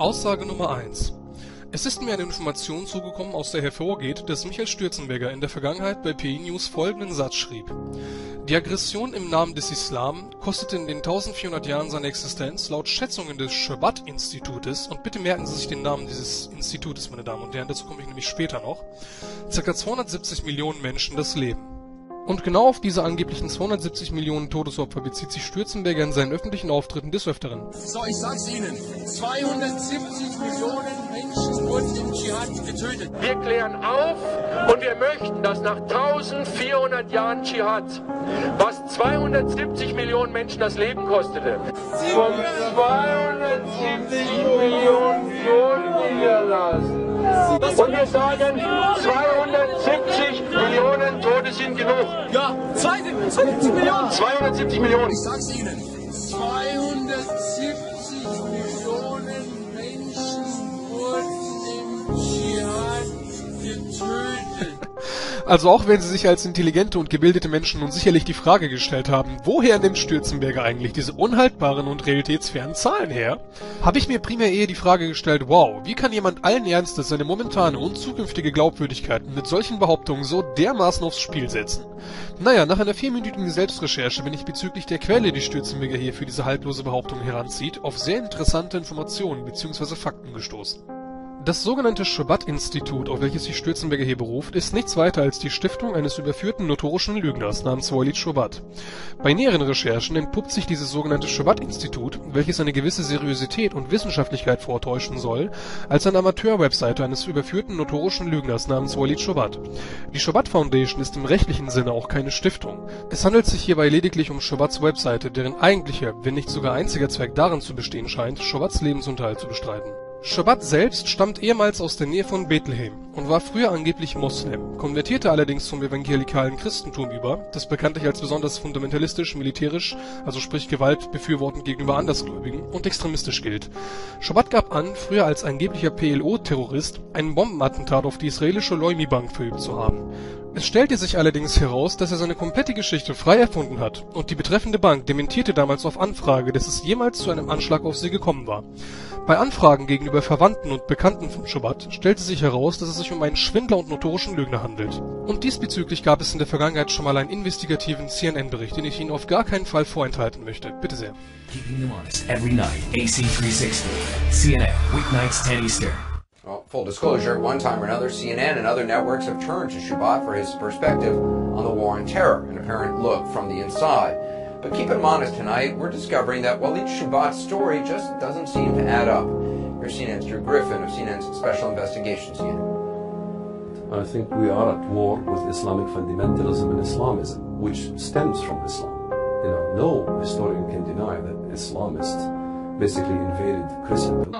Aussage Nummer 1. Es ist mir eine Information zugekommen, aus der hervorgeht, dass Michael Stürzenberger in der Vergangenheit bei PI News folgenden Satz schrieb: Die Aggression im Namen des Islam kostete in den 1400 Jahren seiner Existenz laut Schätzungen des Shoebat-Institutes, und bitte merken Sie sich den Namen dieses Institutes, meine Damen und Herren, dazu komme ich nämlich später noch, ca. 270 Millionen Menschen das Leben. Und genau auf diese angeblichen 270 Millionen Todesopfer bezieht sich Stürzenberger in seinen öffentlichen Auftritten des Öfteren. So, ich sag's Ihnen, 270 Millionen Menschen wurden im Dschihad getötet. Wir klären auf und wir möchten, dass nach 1400 Jahren Dschihad, was 270 Millionen Menschen das Leben kostete, von 270 Millionen Toten niederlassen. Und wir sagen, 270 Millionen Tote sind genug. Ja, 270 Millionen. 270 Millionen. Ich sag's Ihnen, 270 Millionen Menschen wurden im Dschihad getötet. Also auch wenn Sie sich als intelligente und gebildete Menschen nun sicherlich die Frage gestellt haben, woher nimmt Stürzenberger eigentlich diese unhaltbaren und realitätsfernen Zahlen her, habe ich mir primär eher die Frage gestellt, wow, wie kann jemand allen Ernstes seine momentane und zukünftige Glaubwürdigkeit mit solchen Behauptungen so dermaßen aufs Spiel setzen? Naja, nach einer 4-minütigen Selbstrecherche bin ich bezüglich der Quelle, die Stürzenberger hier für diese haltlose Behauptung heranzieht, auf sehr interessante Informationen bzw. Fakten gestoßen. Das sogenannte Shoebat-Institut, auf welches sich Stürzenberger hier beruft, ist nichts weiter als die Stiftung eines überführten notorischen Lügners namens Walid Shoebat. Bei näheren Recherchen entpuppt sich dieses sogenannte Shoebat-Institut, welches eine gewisse Seriosität und Wissenschaftlichkeit vortäuschen soll, als eine Amateur-Webseite eines überführten notorischen Lügners namens Walid Shoebat. Die Shoebat Foundation ist im rechtlichen Sinne auch keine Stiftung. Es handelt sich hierbei lediglich um Shoebats Webseite, deren eigentlicher, wenn nicht sogar einziger Zweck darin zu bestehen scheint, Shoebats Lebensunterhalt zu bestreiten. Shoebat selbst stammt ehemals aus der Nähe von Bethlehem und war früher angeblich Muslime, konvertierte allerdings zum evangelikalen Christentum über, das bekanntlich als besonders fundamentalistisch, militärisch, also sprich Gewalt befürwortend gegenüber Andersgläubigen, und extremistisch gilt. Shoebat gab an, früher als angeblicher PLO-Terrorist einen Bombenattentat auf die israelische Leumi-Bank verübt zu haben. Es stellte sich allerdings heraus, dass er seine komplette Geschichte frei erfunden hat, und die betreffende Bank dementierte damals auf Anfrage, dass es jemals zu einem Anschlag auf sie gekommen war. Bei Anfragen gegenüber Verwandten und Bekannten von Shoebat stellte sich heraus, dass es sich um einen Schwindler und notorischen Lügner handelt. Und diesbezüglich gab es in der Vergangenheit schon mal einen investigativen CNN-Bericht, den ich Ihnen auf gar keinen Fall vorenthalten möchte. Bitte sehr. Keeping you honest every night. AC 360. CNN, weeknights 10 Eastern. Well, full disclosure, at one time or another, CNN and other networks have turned to Shoebat for his perspective on the war on terror, an apparent look from the inside. But keep him honest tonight, we're discovering that Walid Shoebat's story just doesn't seem to add up. Here's CNN's Drew Griffin of CNN's Special Investigations Unit. I think we are at war with Islamic fundamentalism and Islamism, which stems from Islam. You know, no historian can deny that Islamists basically invaded Christendom.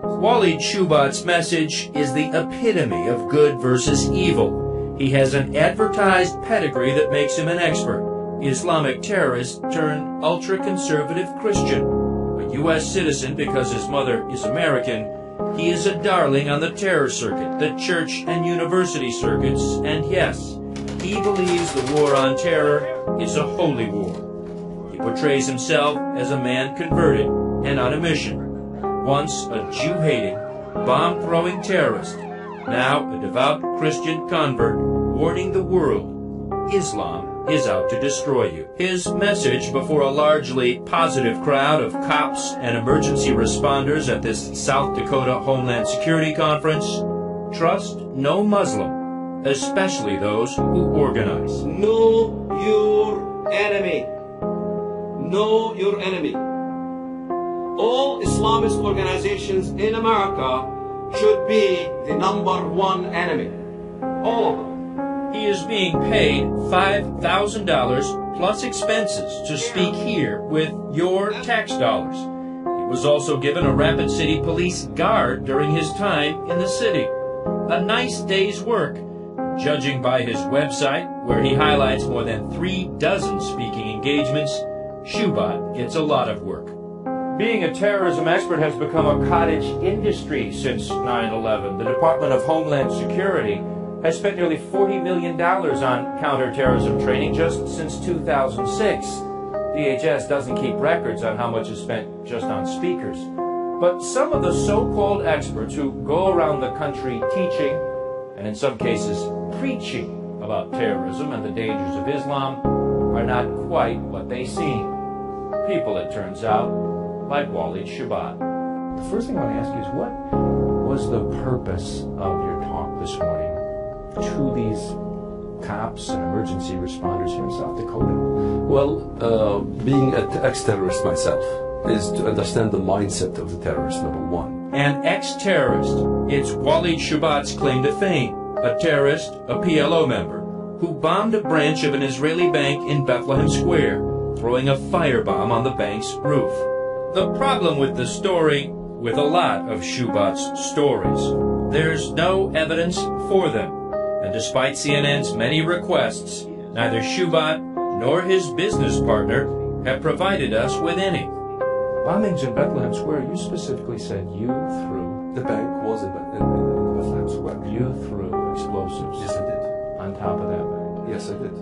Walid Shoebat's message is the epitome of good versus evil. He has an advertised pedigree that makes him an expert. Islamic terrorist turned ultra-conservative Christian. A U.S. citizen because his mother is American, he is a darling on the terror circuit, the church and university circuits, and yes, he believes the war on terror is a holy war. He portrays himself as a man converted and on a mission. Once a Jew-hating, bomb-throwing terrorist, now a devout Christian convert, warning the world, Islam is out to destroy you. His message before a largely positive crowd of cops and emergency responders at this South Dakota Homeland Security Conference: trust no Muslim, especially those who organize. Know your enemy. Know your enemy. All Islamist organizations in America should be the #1 enemy. All of them. He is being paid $5,000 plus expenses to speak here with your tax dollars. He was also given a Rapid City police guard during his time in the city. A nice day's work. Judging by his website, where he highlights more than 36 speaking engagements, Shoebat gets a lot of work. Being a terrorism expert has become a cottage industry since 9/11. The Department of Homeland Security has spent nearly $40 million on counterterrorism training just since 2006. DHS doesn't keep records on how much is spent just on speakers. But some of the so-called experts who go around the country teaching, and in some cases preaching, about terrorism and the dangers of Islam are not quite what they seem. People, it turns out, like Walid Shoebat. The first thing I want to ask you is, what was the purpose of your talk this morning to these cops and emergency responders here in South Dakota? Well, being an ex-terrorist myself is to understand the mindset of the terrorist, number one. An ex-terrorist. It's Walid Shoebat's claim to fame. A terrorist, a PLO member, who bombed a branch of an Israeli bank in Bethlehem Square, throwing a firebomb on the bank's roof. The problem with the story, with a lot of Shoebat's stories, there's no evidence for them. And despite CNN's many requests, neither Shoebat nor his business partner have provided us with any. Bombings in Bethlehem Square, you specifically said you threw... The bank was in Bethlehem Square. You threw explosives. Yes, I did. On top of that bank. Yes, I did.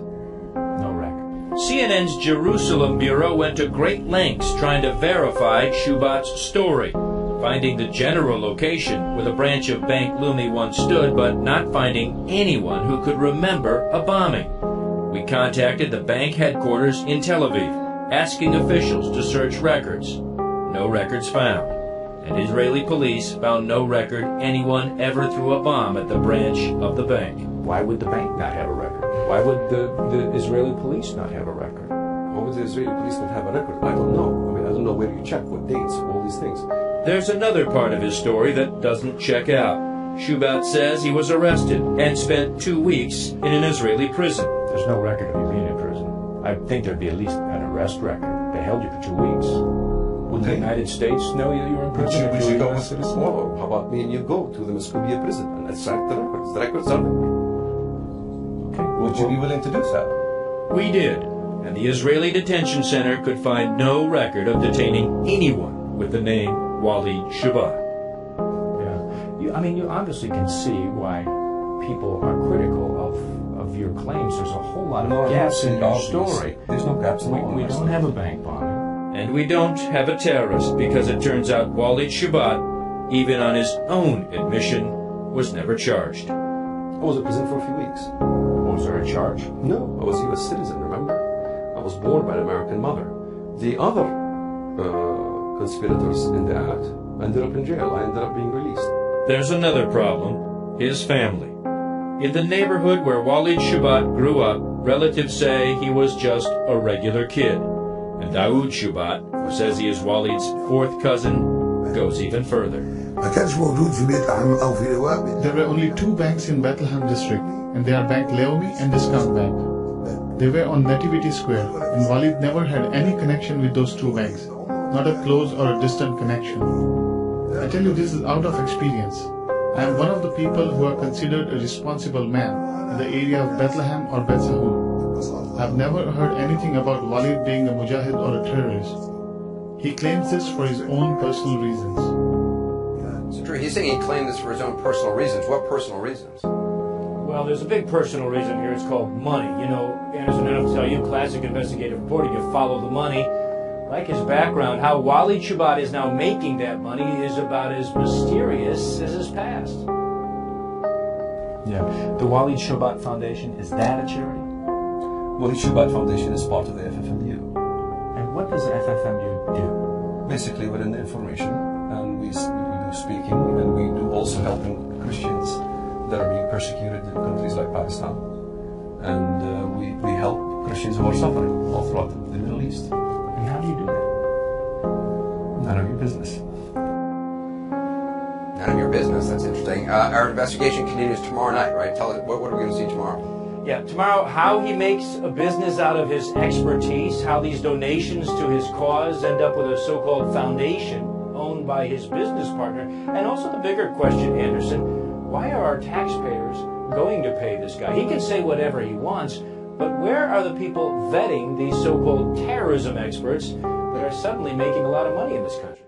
No record. CNN's Jerusalem bureau went to great lengths trying to verify Shoebat's story, finding the general location where the branch of Bank Leumi once stood, but not finding anyone who could remember a bombing. We contacted the bank headquarters in Tel Aviv, asking officials to search records. No records found. And Israeli police found no record anyone ever threw a bomb at the branch of the bank. Why would the bank not have a record? Why would the Israeli police not have a record? Why would the Israeli police not have a record? I don't know. I don't know where you check, what dates, all these things. There's another part of his story that doesn't check out. Shoebat says he was arrested and spent 2 weeks in an Israeli prison. There's no record of you being in prison. I think there'd be at least an arrest record. They held you for 2 weeks. Would the United States know you were in prison? Would you go into this tomorrow? How about me and you go to the Muscovia prison and extract the records? The records are there. Okay. Would you be willing to do so? We did, and the Israeli detention center could find no record of detaining anyone with the name Walid Shoebat. Yeah. You obviously can see why people are critical of your claims. There's a whole lot of gaps in your story. There's no gaps at all. We don't have a bank bombing. And we don't have a terrorist, because it turns out Walid Shoebat, even on his own admission, was never charged. I was in prison for a few weeks. Was there a charge? No, I was a U.S. citizen, remember? I was born by an American mother. The other conspirators in the act ended up in jail. I ended up being released. There's another problem, his family. In the neighborhood where Walid Shoebat grew up, relatives say he was just a regular kid. And Daoud Shoebat, who says he is Walid's fourth cousin, goes even further. There were only 2 banks in Bethlehem district, and they are Bank Leumi and Discount Bank. They were on Nativity Square, and Walid never had any connection with those 2 banks, not a close or a distant connection. I tell you, this is out of experience. I am one of the people who are considered a responsible man in the area of Bethlehem or Beth Sahur. I've never heard anything about Walid being a mujahid or a terrorist. He claims this for his own personal reasons. So Drew, he's saying he claimed this for his own personal reasons. What personal reasons? Well, there's a big personal reason here. It's called money. You know, Anderson, I don't have to tell you, classic investigative reporting, you follow the money. Like his background, how Walid Shoebat is now making that money is about as mysterious as his past. Yeah. The Walid Shoebat Foundation, is that a charity? Walid Shoebat Foundation is part of the FFMU. And what does the FFMU do? Basically, we're in the information, and we do speaking, and we do also helping Christians that are being persecuted in countries like Pakistan. And we help Christians who are suffering all throughout the Middle East. And how do you do that? None of your business. None of your business. That's interesting. Our investigation continues tomorrow night, right? Tell us, what are we going to see tomorrow? Yeah, tomorrow, how he makes a business out of his expertise, how these donations to his cause end up with a so-called foundation owned by his business partner, and also the bigger question, Anderson, why are our taxpayers going to pay this guy? He can say whatever he wants, but where are the people vetting these so-called terrorism experts that are suddenly making a lot of money in this country?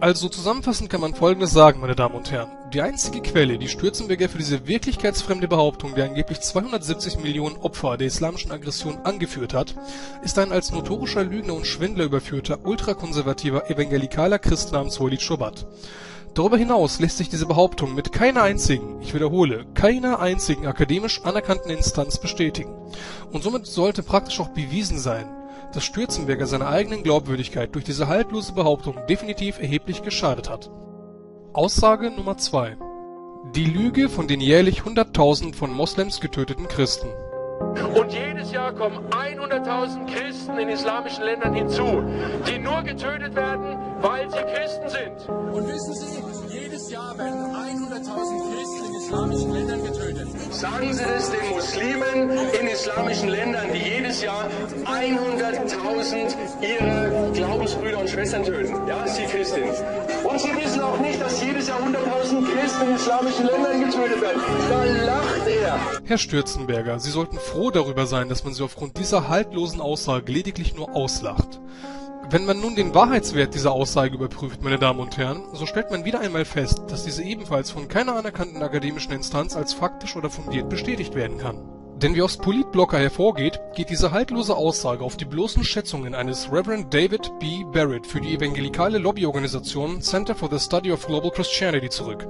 Also zusammenfassend kann man Folgendes sagen, meine Damen und Herren. Die einzige Quelle, die Stürzenberger für diese wirklichkeitsfremde Behauptung der angeblich 270 Millionen Opfer der islamischen Aggression angeführt hat, ist ein als notorischer Lügner und Schwindler überführter, ultrakonservativer, evangelikaler Christ namens Walid Shoebat. Darüber hinaus lässt sich diese Behauptung mit keiner einzigen, ich wiederhole, keiner einzigen akademisch anerkannten Instanz bestätigen. Und somit sollte praktisch auch bewiesen sein, dass Stürzenberger seiner eigenen Glaubwürdigkeit durch diese haltlose Behauptung definitiv erheblich geschadet hat. Aussage Nummer 2. Die Lüge von den jährlich 100.000 von Moslems getöteten Christen. Und jedes Jahr kommen 100.000 Christen in islamischen Ländern hinzu, die nur getötet werden, weil sie Christen sind. Und wissen Sie, jedes Jahr werden 100.000 Christen in islamischen Ländern getötet. Sagen Sie das den Muslimen in islamischen Ländern, die jedes Jahr 100.000 ihre Glaubensbrüder und Schwestern töten. Ja, Sie Christin. Und Sie wissen auch nicht, dass jedes Jahr 100.000 Christen in islamischen Ländern getötet werden. Da lacht er. Herr Stürzenberger, Sie sollten froh darüber sein, dass man Sie aufgrund dieser haltlosen Aussage lediglich nur auslacht. Wenn man nun den Wahrheitswert dieser Aussage überprüft, meine Damen und Herren, so stellt man wieder einmal fest, dass diese ebenfalls von keiner anerkannten akademischen Instanz als faktisch oder fundiert bestätigt werden kann. Denn wie aus Politblocker hervorgeht, geht diese haltlose Aussage auf die bloßen Schätzungen eines Reverend David B. Barrett für die evangelikale Lobbyorganisation Center for the Study of Global Christianity zurück.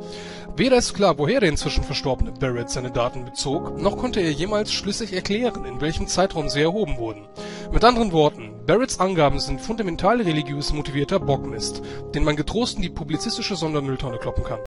Weder ist klar, woher der inzwischen verstorbene Barrett seine Daten bezog, noch konnte er jemals schlüssig erklären, in welchem Zeitraum sie erhoben wurden. Mit anderen Worten, Barretts Angaben sind fundamental religiös motivierter Bockmist, den man getrost in die publizistische Sondermülltonne kloppen kann.